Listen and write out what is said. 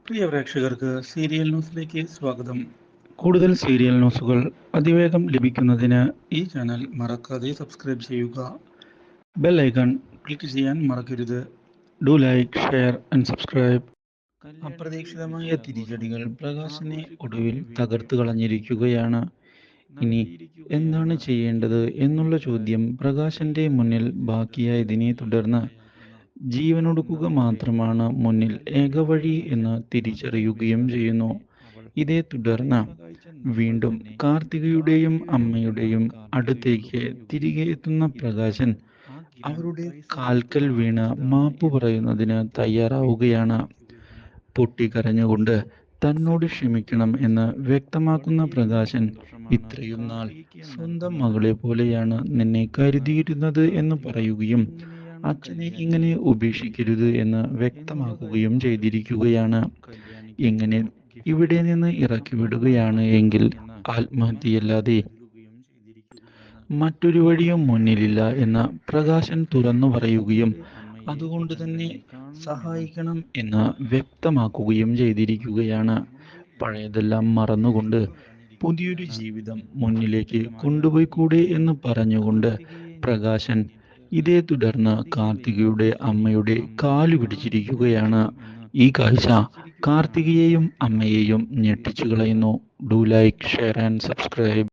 പ്രിയ പ്രേക്ഷകർക്ക് സീരിയൽ ന്യൂസിലേക്ക് സ്വാഗതം. കൂടുതൽ സീരിയൽ ന്യൂസുകൾ അതിവേഗം ലഭിക്കുന്നതിന് ഈ ചാനൽ മറക്കാതെ സബ്സ്ക്രൈബ് ചെയ്യുക. ബെൽ ഐക്കൺ ക്ലിക്ക് ചെയ്യാൻ മറക്കരുത്. Do like, share and subscribe. അപ്രതീക്ഷിതമായ തിരിച്ചടികൾ പ്രകാശിനെ ഒടുവിൽ തകർത്തു കളഞ്ഞിരിക്കുകയാണ്. ഇനി എന്താണ് ചെയ്യേണ്ടത് എന്നുള്ള ചോദ്യം പ്രകാശന്റെ മുന്നിൽ ബാക്കിയായതിനെ തുടർന്ന് ജീവനൊടുക്കുക മാത്രമാണ് മുന്നിൽ ഏകവഴി എന്ന് തിരിച്ചറിയുകയും ചെയ്യുന്നു. ഇതേ തുടർന്ന് വീണ്ടും കാർത്തികയുടെയും അമ്മയുടെയും അടുത്തേക്ക് തിരികെ എത്തുന്ന പ്രകാശൻ അവരുടെ കാൽക്കൽ വീണ് മാപ്പ് പറയുന്നതിന് തയ്യാറാവുകയാണ്. പൊട്ടിക്കരഞ്ഞുകൊണ്ട് തന്നോട് ക്ഷമിക്കണം എന്ന് വ്യക്തമാക്കുന്ന പ്രകാശൻ, ഇത്രയും നാൾ സ്വന്തം മകളെ പോലെയാണ് നിന്നെ കരുതിയിരുന്നത് എന്ന് പറയുകയും അച്ഛനെ ഇങ്ങനെ ഉപേക്ഷിക്കരുത് എന്ന് വ്യക്തമാക്കുകയും ചെയ്തിരിക്കുകയാണ്. ഇങ്ങനെ ഇവിടെ നിന്ന് ഇറക്കി വിടുകയാണ് എങ്കിൽ ആത്മഹത്യയല്ലാതെ മറ്റൊരു വഴിയും മുന്നിലില്ല എന്ന് പ്രകാശൻ തുറന്നു പറയുകയും അതുകൊണ്ട് തന്നെ സഹായിക്കണം എന്ന് വ്യക്തമാക്കുകയും ചെയ്തിരിക്കുകയാണ്. പഴയതെല്ലാം മറന്നുകൊണ്ട് പുതിയൊരു ജീവിതം മുന്നിലേക്ക് കൊണ്ടുപോയിക്കൂടെ എന്ന് പറഞ്ഞുകൊണ്ട് പ്രകാശൻ ഇതേ തുടർന്ന് കാർത്തികയുടെ അമ്മയുടെ കാലു പിടിച്ചിരിക്കുകയാണ്. ഈ കാഴ്ച കാർത്തികയെയും അമ്മയെയും ഞെട്ടിച്ചു കളയുന്നു. Do like, share and subscribe.